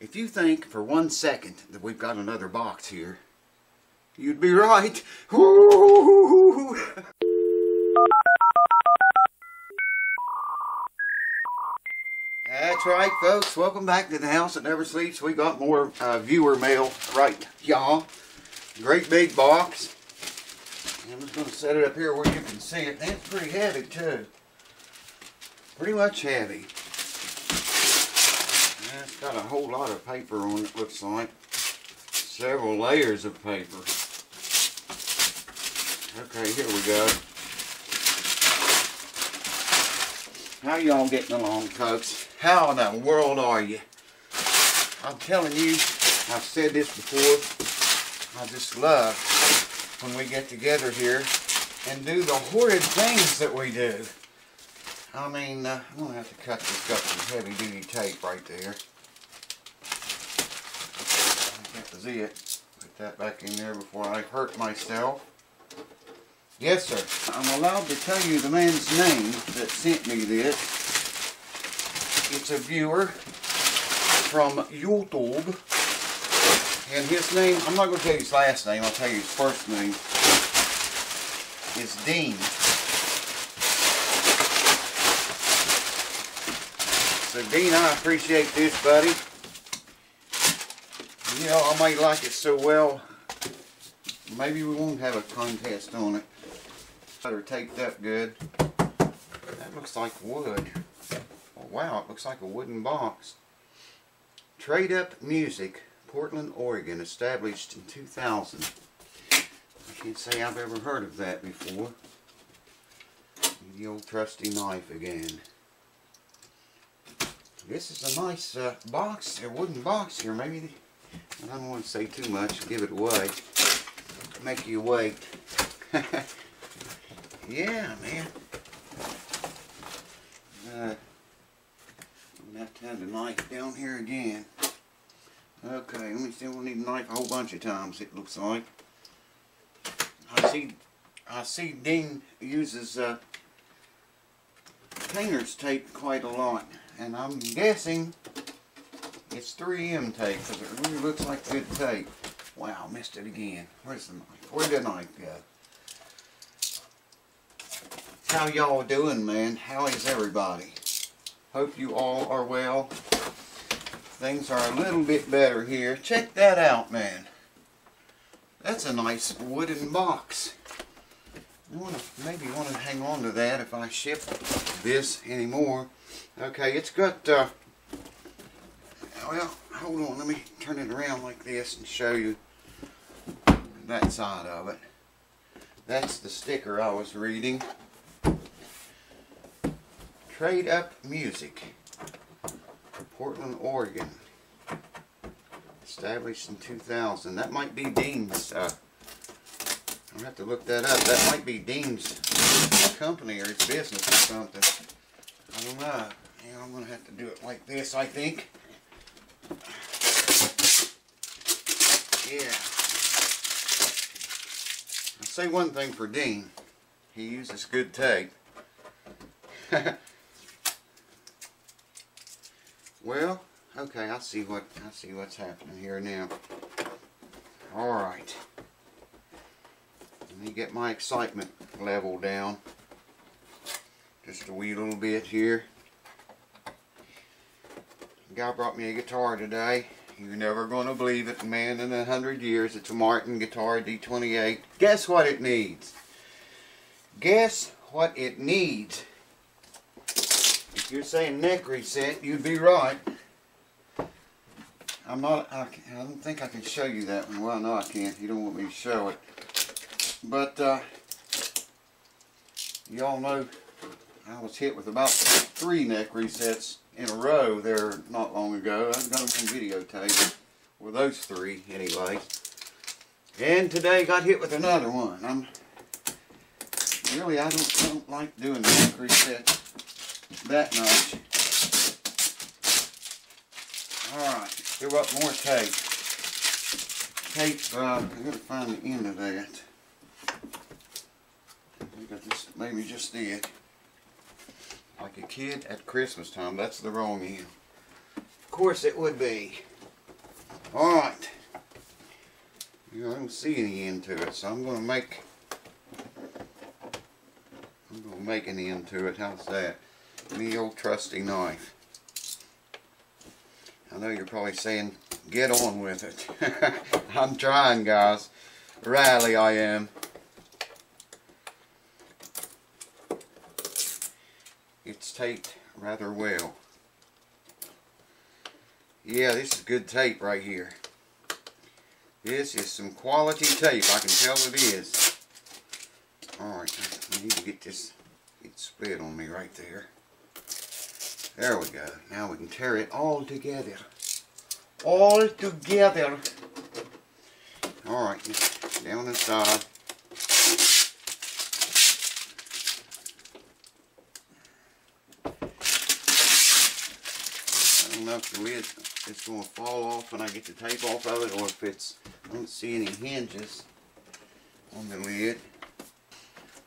If you think for 1 second that we've got another box here, you'd be right. Woo! That's right, folks. Welcome back to the house that never sleeps. We got more viewer mail, right, y'all. Great big box. I'm just going to set it up here where you can see it. And it's pretty heavy, too. Pretty much heavy. And it's got a whole lot of paper on it, looks like. Several layers of paper. Okay, here we go. How y'all getting along, folks? How in the world are you? I'm telling you, I've said this before, I just love when we get together here and do the horrid things that we do. I mean, I'm going to have to cut this up some heavy-duty tape right there. That was it. Put that back in there before I hurt myself. Yes, sir. I'm allowed to tell you the man's name that sent me this. It's a viewer from YouTube. And his name, I'm not going to tell you his last name, I'll tell you his first name, is Dean. So Dean, I appreciate this, buddy. You know, I might like it so well, maybe we won't have a contest on it. Better taped up good. That looks like wood. Oh, wow, it looks like a wooden box. Trade Up Music, Portland, Oregon, established in 2000. I can't say I've ever heard of that before. The old trusty knife again. This is a nice box, a wooden box here. Maybe, I don't want to say too much, give it away. Make you wait. Yeah, man. I'm going to have to have the knife down here again. Okay, let me see. We'll need a knife a whole bunch of times, it looks like. I see Dean uses painter's tape quite a lot. And I'm guessing it's 3M tape because it really looks like good tape. Wow, missed it again. Where's the knife? Where'd the knife go? How y'all doing, man? How is everybody? Hope you all are well. Things are a little bit better here. Check that out, man. That's a nice wooden box. Maybe want to hang on to that if I ship this anymore. Okay, it's got, well, hold on, let me turn it around like this and show you that side of it. That's the sticker I was reading. Trade Up Music, Portland, Oregon, established in 2000. That might be Dean's, I'll have to look that up. That might be Dean's company or his business or something. I don't know. Yeah, I'm going to have to do it like this, I think. Yeah. I'll say one thing for Dean. He uses good tape. Well, okay, I see what's happening here now. All right. Let me get my excitement level down. Just a wee little bit here. The guy brought me a guitar today. You're never going to believe it, man, in 100 years. It's a Martin guitar D28. Guess what it needs? Guess what it needs? If you're saying neck reset, you'd be right. I don't think I can show you that one. Well, no, I can't. You don't want me to show it. But, you all know I was hit with about 3 neck resets in a row there not long ago. I've got them on videotape. Well, those 3 anyway. And today got hit with another one. I don't like doing the neck reset that much. Alright, still got more tape. I'm going to find the end of that. I got this, maybe just it. Like a kid at Christmas time. That's the wrong end. Of course it would be. Alright. I don't see any end to it, so I'm gonna make an end to it. How's that? Me old trusty knife. I know you're probably saying, get on with it. I'm trying, guys. Riley, I am. It's taped rather well. Yeah, this is good tape right here. This is some quality tape. I can tell it is. Alright, I need to get this. It's split on me right there. There we go. Now we can tear it all together. All together. Alright, down the side. I don't know if the lid is going to fall off when I get the tape off of it, or if it's, I don't see any hinges on the lid.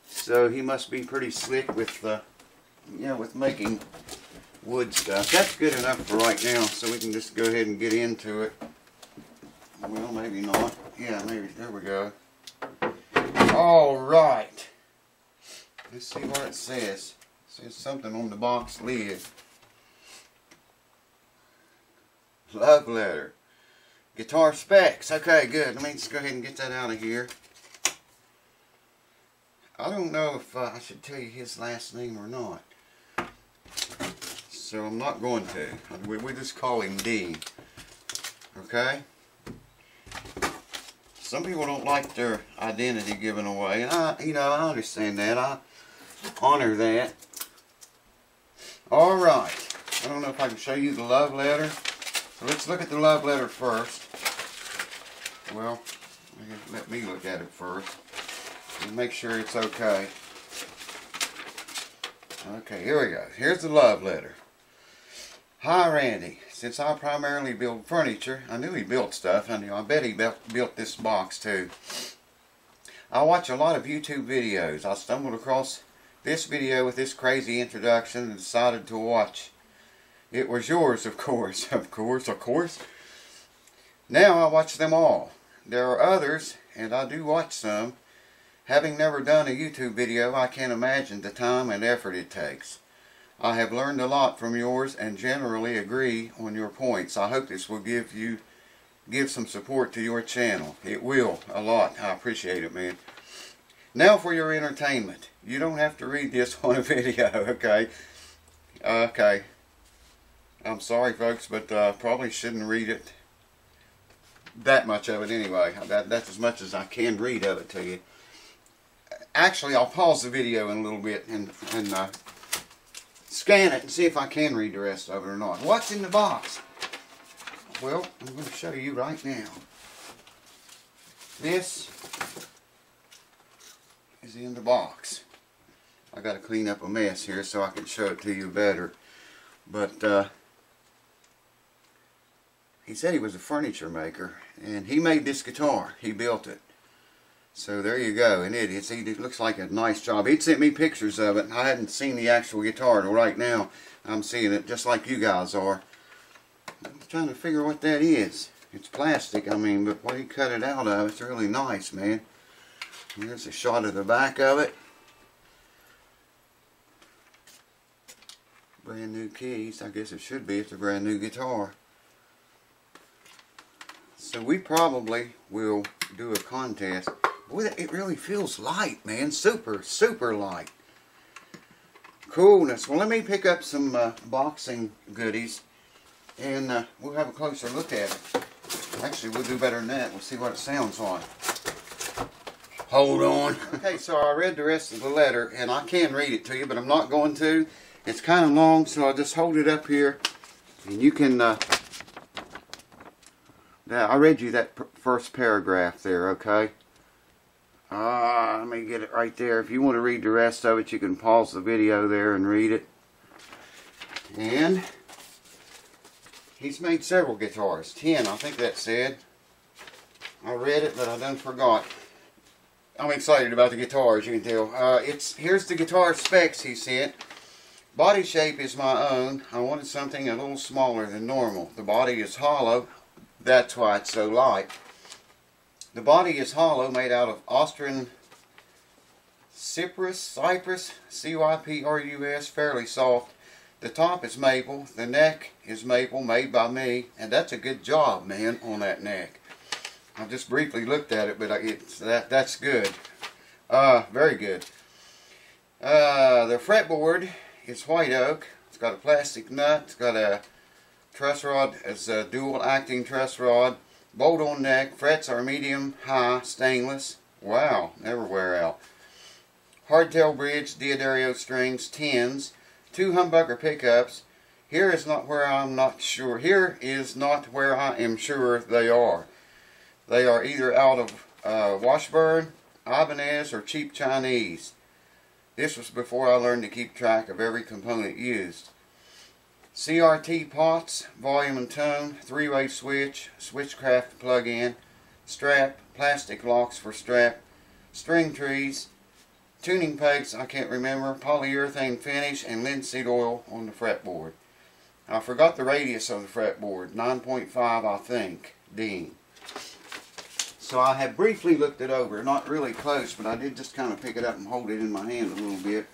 So he must be pretty slick with with making wood stuff. That's good enough for right now, so we can just go ahead and get into it. Well, maybe not. Yeah, maybe. There we go. Alright. Let's see what it says. It says something on the box lid. Love letter. Guitar specs. Okay, good. Let me just go ahead and get that out of here. I don't know if I should tell you his last name or not. So I'm not going to. We just call him D. Okay? Some people don't like their identity given away. And I understand that. I honor that. Alright. I don't know if I can show you the love letter. So let's look at the love letter first. Well, let me look at it first. And make sure it's okay. Okay, here we go. Here's the love letter. Hi Randy, since I primarily build furniture, I knew he built stuff. I bet he built this box too. I watch a lot of YouTube videos. I stumbled across this video with this crazy introduction and decided to watch. It was yours, of course. Of course. Now I watch them all. There are others, and I do watch some. Having never done a YouTube video, I can't imagine the time and effort it takes. I have learned a lot from yours and generally agree on your points. I hope this will give some support to your channel. It will, a lot. I appreciate it, man. Now for your entertainment. You don't have to read this on a video, okay? Okay. I'm sorry, folks, but probably shouldn't read it. That much of it anyway. That's as much as I can read of it to you. Actually, I'll pause the video in a little bit and scan it and see if I can read the rest of it or not. What's in the box? Well, I'm going to show you right now. This is in the box. I got to clean up a mess here so I can show it to you better. But he said he was a furniture maker, and he made this guitar. He built it. So there you go, and it looks like a nice job. He'd sent me pictures of it. I hadn't seen the actual guitar till right now. I'm seeing it just like you guys are. I'm trying to figure what that is. It's plastic, I mean, but what he cut it out of, it's really nice, man. Here's a shot of the back of it. Brand new keys. I guess it should be. It's a brand new guitar. So we probably will do a contest. Boy, it really feels light, man. Super, super light. Coolness. Well, let me pick up some boxing goodies, and we'll have a closer look at it. Actually, we'll do better than that. We'll see what it sounds like. Hold on. Okay, so I read the rest of the letter, and I can read it to you, but I'm not going to. It's kind of long, so I'll just hold it up here, and you can... I read you that first paragraph there, okay? Let me get it right there. If you want to read the rest of it, you can pause the video there and read it. And he's made several guitars. 10, I think that said. I read it, but I done forgot. I'm excited about the guitar, as you can tell. Here's the guitar specs he sent. Body shape is my own. I wanted something a little smaller than normal. The body is hollow. That's why it's so light. The body is hollow, made out of Austrian cypress, C-Y-P-R-U-S, fairly soft. The top is maple, the neck is maple, made by me, and that's a good job, man, on that neck. I just briefly looked at it, but that's good. Very good. The fretboard is white oak. It's got a plastic nut. It's got a truss rod. It's a dual acting truss rod. Bolt on neck. Frets are medium high stainless. Wow, never wear out. Hardtail bridge, Diodario strings, 10s. 2 humbucker pickups. Here is not where I'm not sure. Here is not where I am sure they are. They are either out of Washburn, Ibanez, or cheap Chinese. This was before I learned to keep track of every component used. CRT pots, volume and tone, 3-way switch, switchcraft plug-in, strap, plastic locks for strap, string trees, tuning pegs, I can't remember, polyurethane finish, and linseed oil on the fretboard. I forgot the radius of the fretboard, 9.5 I think, Dean. So I have briefly looked it over, not really close, but I did just kind of pick it up and hold it in my hand a little bit.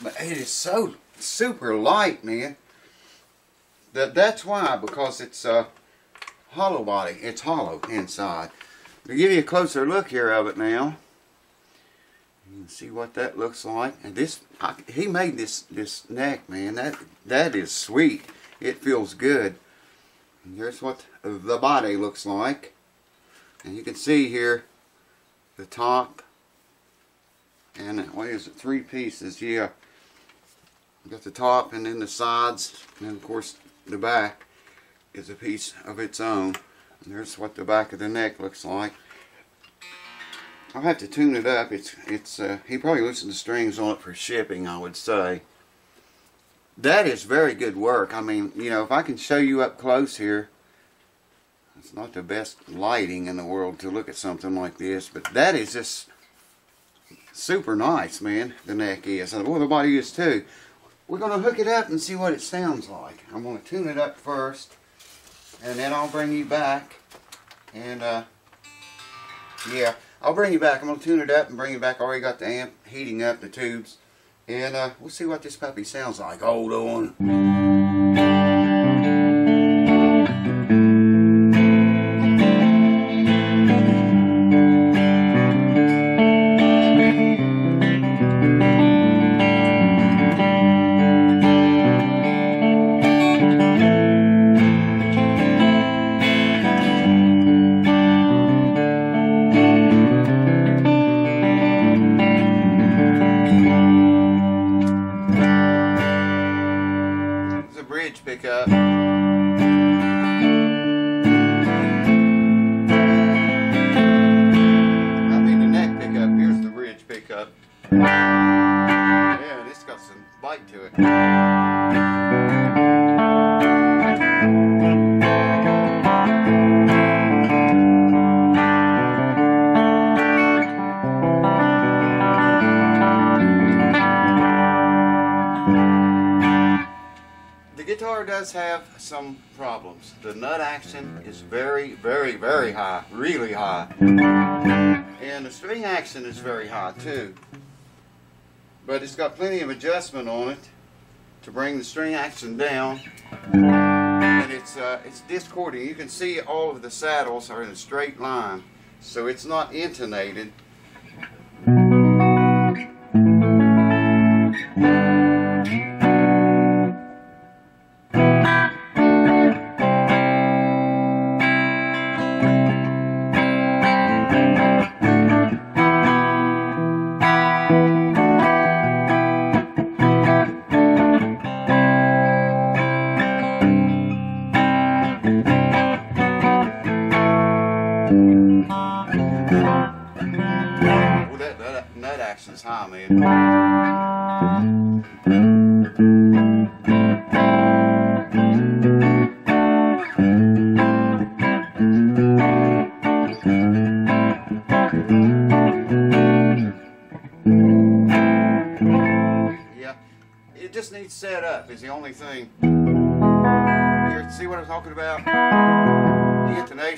But it is so super light, man. That's why, because it's a hollow body. It's hollow inside. To give you a closer look here of it now, you can see what that looks like. And this, he made this neck, man. That is sweet. It feels good. And here's what the body looks like. And you can see here the top and what is it, 3 pieces, yeah. Got the top and then the sides, and then of course the back is a piece of its own. And there's what the back of the neck looks like. I'll have to tune it up. He probably loosened the strings on it for shipping, I would say. That is very good work. I mean, you know, if I can show you up close here, it's not the best lighting in the world to look at something like this, but that is just super nice, man. The neck is, and well, the body is too. We're going to hook it up and see what it sounds like. I'm going to tune it up first, and then I'll bring you back. And yeah, I'll bring you back. I'm going to tune it up and bring you back. I already got the amp heating up, the tubes, and we'll see what this puppy sounds like. Hold on. Bridge pickup. That'll be the neck pickup. Here's the bridge pickup. Yeah, this got some bite to it. The guitar does have some problems. The nut action is very, very, very high, really high. And the string action is very high too. But it's got plenty of adjustment on it to bring the string action down. And it's discording. You can see all of the saddles are in a straight line, so it's not intonated. Well, that nut action's high, man. Yeah, it just needs set up is the only thing. Here, see what I'm talking about? The intonation.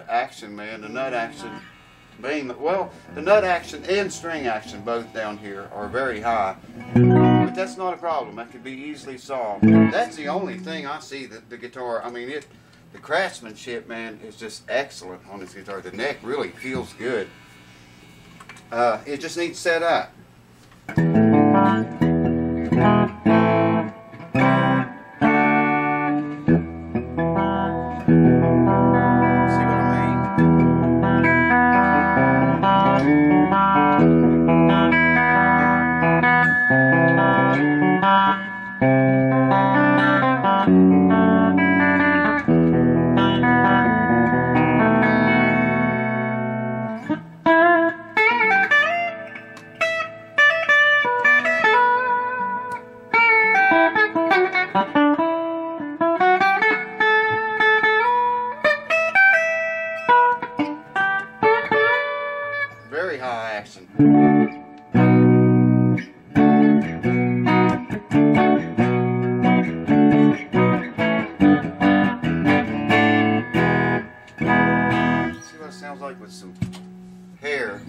Action, man, the nut action beam, well, the nut action and string action both down here are very high, but that's not a problem. That could be easily solved. That's the only thing I see that the guitar, I mean, the craftsmanship, man, is just excellent on this guitar. The neck really feels good. It just needs set up. Very high action. See what it sounds like with some hair.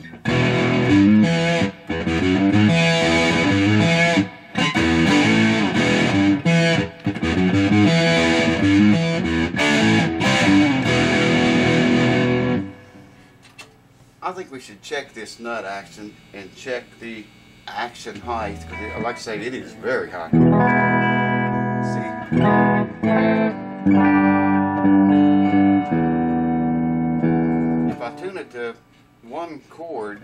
I think we should check this nut action and check the action height, because like I say, it is very high. See? If I tune it to one chord,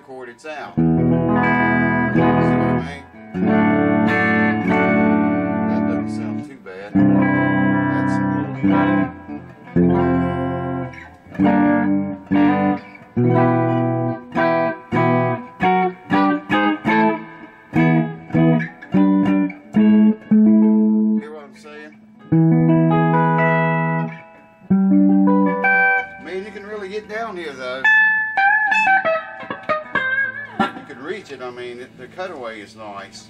chord, it's out. See what I mean? That doesn't sound too bad. That's a little... Hear what I'm saying? Man, you can really get down here though. Reach it, I mean, the cutaway is nice.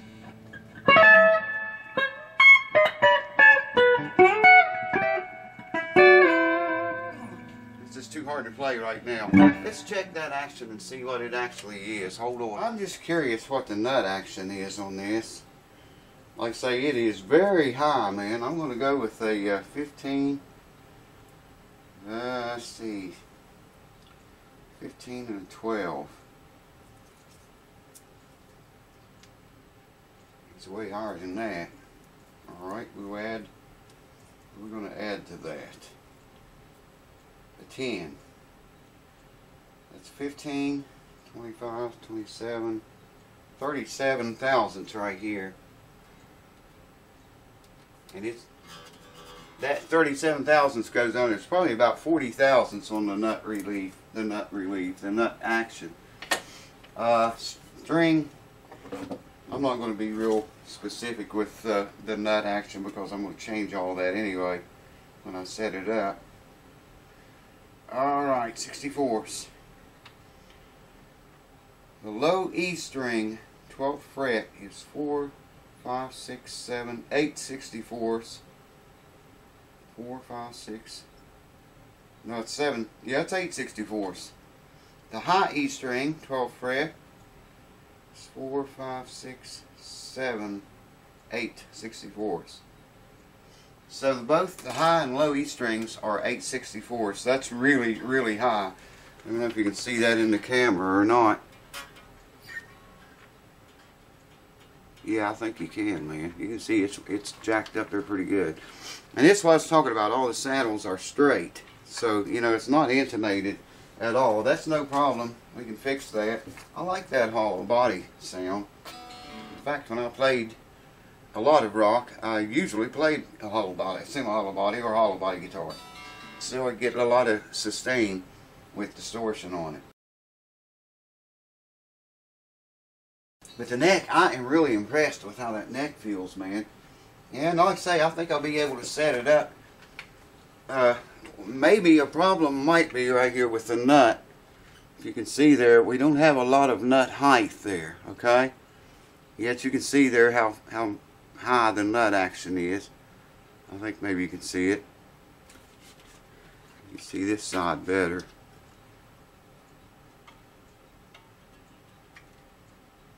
It's just too hard to play right now. Let's check that action and see what it actually is. Hold on. I'm just curious what the nut action is on this. Like I say, it is very high, man. I'm going to go with a 15. Let's see. 15 and a 12. It's way higher than that. Alright, we're going to add to that a 10. That's 15, 25, 27, 37 thousandths right here. And it's that 37 thousandths goes on. It's probably about 40 thousandths on the nut relief, the nut action. String. I'm not going to be real specific with the nut action because I'm going to change all that anyway when I set it up. Alright, 64s. The low E string, 12th fret, is 4, 5, 6, 7, 8 64s. 4, 5, 6. No, it's 7. Yeah, it's 8 64s. The high E string, 12th fret, 4, 5, 6, 7, 8 64s. So both the high and low E strings are 8 64s. That's really, really high. I don't know if you can see that in the camera or not. Yeah, I think you can, man. You can see it's jacked up there pretty good. And this is what I was talking about. All the saddles are straight. So, you know, it's not intonated at all. That's no problem. We can fix that. I like that hollow body sound. In fact, when I played a lot of rock, I usually played a hollow body, semi-hollow body or hollow body guitar. So I get a lot of sustain with distortion on it. But the neck, I am really impressed with how that neck feels, man. And like I say, I think I'll be able to set it up. Maybe a problem might be right here with the nut. If you can see there, we don't have a lot of nut height there, okay? Yet you can see there how high the nut action is. I think maybe you can see it. You can see this side better.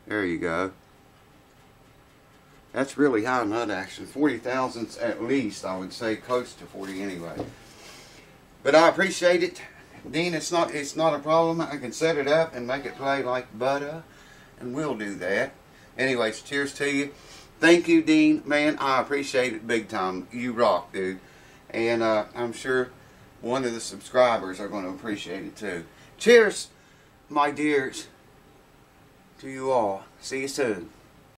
There you go. That's really high nut action. 40 thousandths at least, I would say, close to 40 anyway. But I appreciate it, Dean. It's not a problem. I can set it up and make it play like butter, and we'll do that. Anyways, cheers to you. Thank you, Dean. Man, I appreciate it big time. You rock, dude. And I'm sure one of the subscribers are going to appreciate it too. Cheers, my dears, to you all. See you soon.